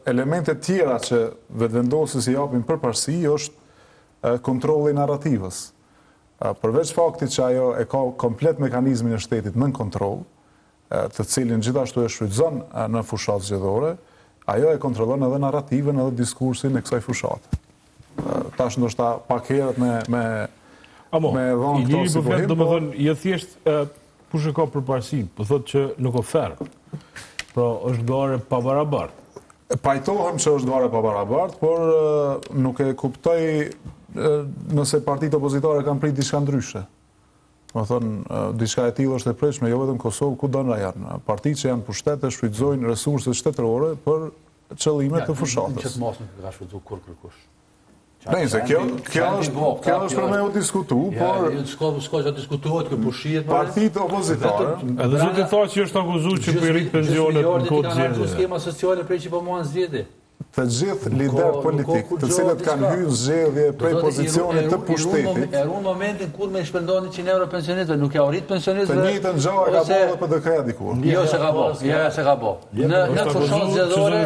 elementet tjera që vetëvendosës i japin përparësi është kontrolli i narrativës. Përveç faktit që ajo e ka komplet mekanizmin e shtetit nën kontroll, të cilin gjithashtu e shfrytëzon në fushatë zgjedhore, ajo e kontrollon edhe narrativën edhe diskursin e kësaj fushate. Tash ndoshta pak herët me dhënë këto si po do të thonë, jo thjesht kush e ka përparësi, po thotë që nuk ofer. Pra është gare pa barabartë. Pajtohem që është gare pa barabartë, por nuk e kuptoj nëse partitë opozitare kanë prit diçka ndryshe. Do të thonë, diçka e tillë është e pritshme jo vetëm Kosovë, kudo na janë. Partitë që janë pushtete shfrytëzojnë resurset shtetërore për qëllime të fushatës. Që të mos nuk ka shfrytzuar kur kërkush. Nëse kjo është për me u diskutu, por s'ka që diskutohet kë pushiet. Partitë opozitare. Edhe zoti tha që është akuzuar që po i rrit pensionet në kohë të zgjedhjeve. Skema sociale prej që po muan zgjedhje. Të gjithë lider politik, të cilët kanë hyrë zgjedhje prej pozicionit të pushtetit. E ruan momentin kur me shpërndon 100 euro pensionistëve, nuk ja u rrit pensionistëve. Të njëjtën gjë ka bërë për dekret dikur. Jo se ka bërë, se ka bërë. Në fushat zgjedhore,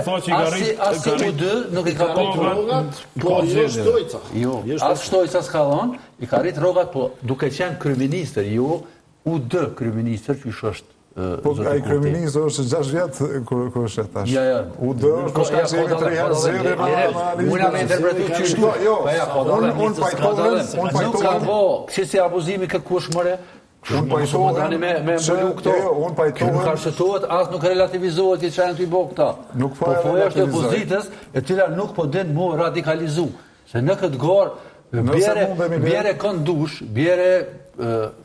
as U2 nuk i ka bërë. Po jo Shtojca. Jo, as Shtojca s'ka dhënë, i ka rrit rrogat, po duke qenë kryeministër, jo U2 kryeministër, që është Po ai kryeministri është 6 vjet kur është tash. Ja. U do është ka qenë 3 herë zgjedhje në analizë. Unë me interpretuar çështën. Jo. Unë pajtohem. Po, si abuzimi kë kush more? Unë pajtohem me mbulu këto. Unë pajtohem. Nuk arshëtohet, as nuk relativizohet që çajnë ty bë këta. Po është opozitës, e cila nuk po den më radikalizu. Se në këtë gorë bjere këndush, bjere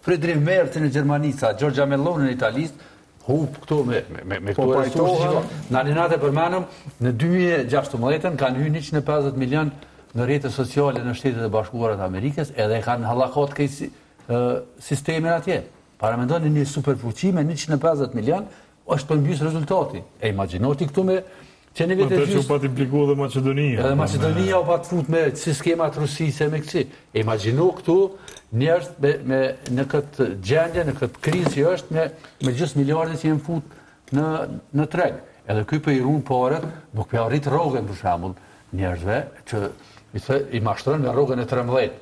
Friedrich Merz në Gjermani, Giorgia Meloni në Italisë, këto me këto resursi. Në alinate përmenëm, në 2016 kanë hyrë 150 milion në rrjetet sociale në Shtetet e Bashkuara të Amerikës, edhe kanë hallakot kësaj sistemin atje. Para mendoni një superfuqi me 150 milion, është përmbys rezultati. E imagjinoti këtu me që në vetë që pa t'impliku dhe Macedonia. Edhe Macedonia u pa të fut me si skemat rusise me kësi. E imagjino këtu njerëz në këtë gjendje, në këtë krizë që është me gjysmë miliardë që jenë fut në treg. Edhe ky për i runë paret, nuk për arrit rrogën për shembull njerëzve që i mashtron me rrogën e 13.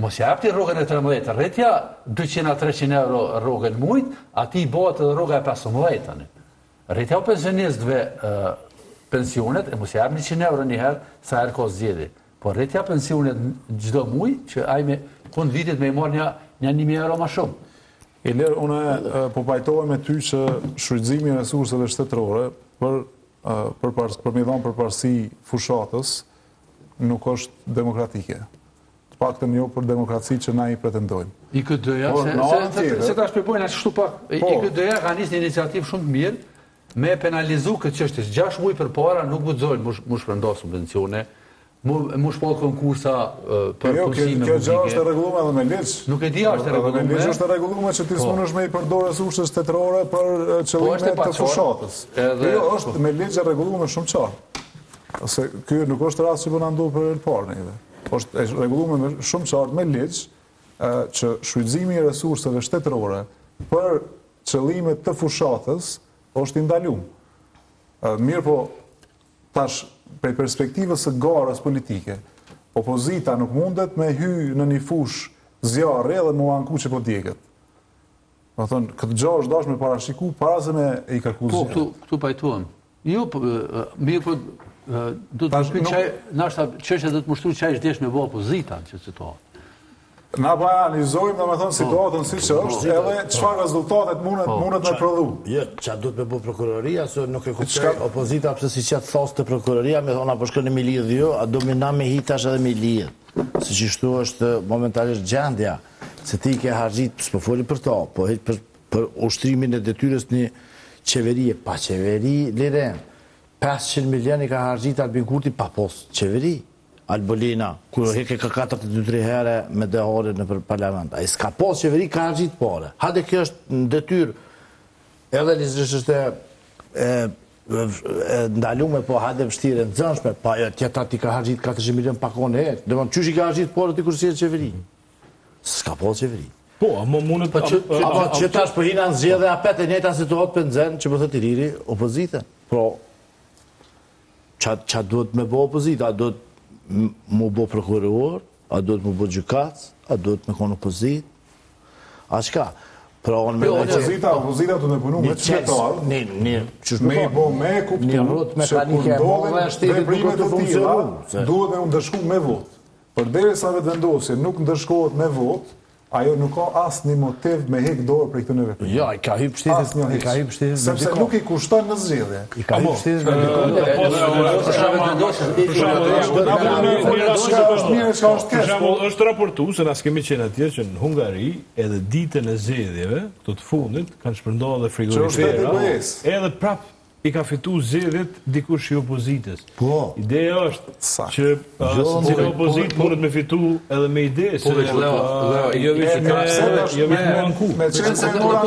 Mos japti rrogën e 13, rritja 200-300 euro rrogën mujt, ati i bëhet edhe rroga e 15 tani. Rritja u pensionistëve pensionet, e mos japni 100 euro një herë sa herë ka zgjedhje. Po rritja pensionet çdo muaj që ai me fund vitit me i marr një 1000 euro më shumë. Ilir, unë po pajtohem me ty që shfrytëzimi i resurseve shtetërore për me dhënë përparësi fushatës nuk është demokratike. Të paktën jo për demokraci që na i pretendojmë. IKD-ja, se ta shpjegojnë ashtu pak. IKD-ja ka nisë një iniciativë shumë të mirë me penalizu këtë çështje. 6 muaj përpara nuk guxojnë mu shpërndas subvencione, mu shpall konkursa për punësime publike. Kjo është e rregulluar edhe me ligj. Nuk e di është e rregulluar. Me ligj është e rregulluar që ti s'mundesh me i përdorë resurset shtetërore për qëllime të fushatës. Kjo është me ligj e rregulluar shumë qartë. Ose ky nuk është rast që po na ndodh për herë parë neve. Është e rregulluar shumë qartë me ligj që shfrytëzimi i resurseve shtetërore për qëllime të fushatës është i ndaluar. Mirë po, tash, prej perspektivës së garës politike, opozita nuk mundet me hy në një fush zjarre dhe mu anku që po djeket. Do thonë, këtë gjë është dash me parashiku para se me i kërku zjarre. Po, këtu pajtuam. Jo, mirë po, do të shpin qaj, nashta qështja do të mushtru qaj është desh me bo opozita, që citohet. Na pa analizojmë, dhe me thonë, situatën si që është, edhe çfarë rezultatet mundet me prodhu. Jo, që du të me bu prokuroria, se nuk e kuptoj opozita pëse si qatë thosë të prokuroria, me thonë, apo shkën e mi lidhë jo, a do me na me hitash edhe me lidhë. Se që shtu është momentalisht gjendja, se ti ke hargjit, s'po foli për to, po hitë për ushtrimin e detyres një qeverie, pa qeveri, liren, 500 milion i ka hargjit Albin Kurti pa post qeveri. Albolina, kur heke ka 4-3 herë me dehore në parlament. A i s'ka pas qeveri, ka hargjit pare. Hade kjo është në detyr, edhe lisërish është ndalume, po hade vështire në zënshme, pa tjetra ti ka hargjit 400 milion pakon e herë. Dhe më qysh i ka hargjit pare ti kur si e qeveri? S'ka pas qeveri. Po, ama mundet... Apo që tash po hina në zgjedhje apet e njëjta situatë për nxenë që po thot i riri opozitën. Pro, qa duhet me bo opozita? A duhet mu bo prokuror? A duhet mu bo gjykac? A duhet me konë opozit? A qka? Pra onë me opozita të me punu me qëtar, me i bo me kuptu që kur ndodhen veprimet të tila, duhet me ndëshku me vot. Për deri sa vetë vendosje nuk ndëshkohet me vot, ajo nuk ka asë një motiv me hek dorë për këtë në veprim. Ja, i ka hyp shtetit. Sepse nuk i kushton në zgjedhje. I ka hyp shtetit është raportu se na s'kemi qenë atje që në Hungari edhe ditën e zgjedhjeve të fundit kanë shpërndarë dhe frigorifera edhe prap i ka fitu zgjedhjet dikush i opozitës. Ideja është që cilë opozit mundet me fitu edhe me ide se jo vetë me anku. Me qenë se mora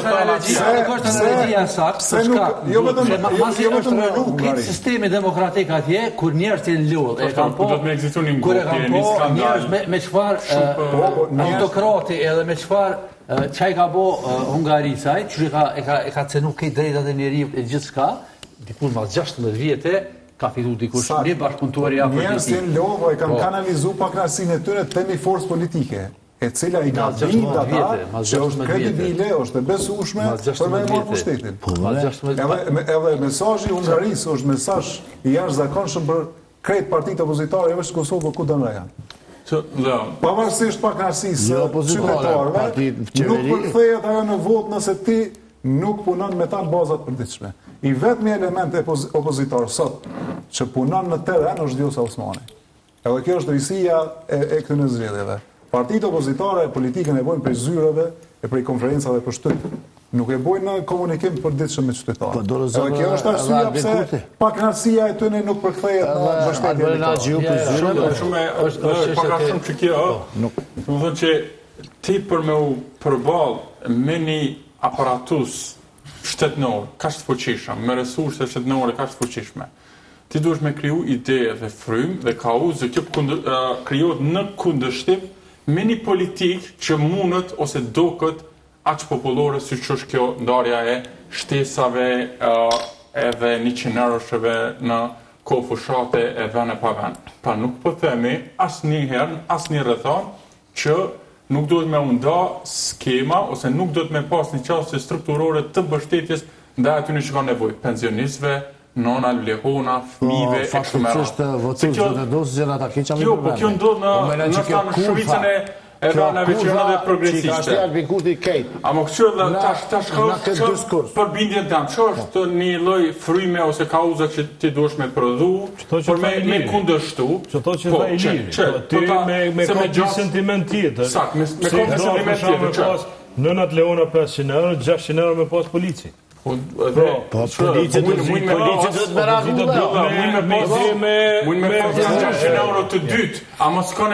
analogjia saktë, se masi është kitë sistemi demokratik atje, kur njerës të lodhë, kur e kam po njerës me qëfar autokrati edhe me qëfar qaj ka bo Hungarisaj, që e ka cenu këtë drejtat e njeri e gjithë shka, dikur mas 16 vjetë, ka fitu dikush një bashkëpuntuar i Afrikës. Njerës të lodhë e kanë kanalizu paknarësin e tëre të një forës politike, e cila i ka bindë ata që është kredibile, është e besushme për me marë pushtetin. Edhe mesazhi Hungarisë është mesazh i jashtëzakonshëm për krejt partitë opozitare, edhe që Kosovë për ku dënë janë. Pavarësisht paknarësisë qytetarëve, nuk përkthehet ajo në vot nëse ti nuk punon me ta në bazat përditshme. I vetmi element opozitar sot që punon në teren është Vjosa Osmani. Edhe kjo është risia e këtyre zgjedhjeve. Partitë opozitare politikën e bojnë prej zyrave e prej konferencave për shtyp. Nuk e bojnë në komunikim përditshëm me qytetarët. Edhe kjo është arsyeja pse paknarësia e tyre nuk përkthehet në mbështetje. Shumë pak a shumë që kjo, do të thonë që ti për me u përballë me një aparatus shtetënor, kaq të fuqishëm, me resurse shtetënore kaq të fuqishme, ti duhesh me kriju ide dhe frym dhe kauzë, kjo krijohet në kundërshtim me një politikë që mundet ose duket aq popullore si që është kjo ndarja e shtesave edhe 100 eurosheve në kohë fushate e vend e pa vend. Pra nuk po themi asnjëherë, asnjë rrethon që nuk duhet me nda skema ose nuk duhet me pas një qasje strukturore të mbështetjes ndaj atyre që kanë nevojë, pensionistëve, nona, lehona, fëmijëve e kështu me radhë. Jo, po kjo ndodh në shumicën e ranave që janë dhe progresiste. A më këqyrë dhe tash ka përbindjen tam, që është një lloj fryme ose kauza që ti duhesh me prodhu, për me kundërshtu. Që to që dha i lirë, ti me ka një sentiment tjetër. Sakt, me ka një sentiment tjetër. Nënat Leona 500 euro, 600 euro me pas polici. Policia do të me pas 600 euro të dytë, a mos s'ka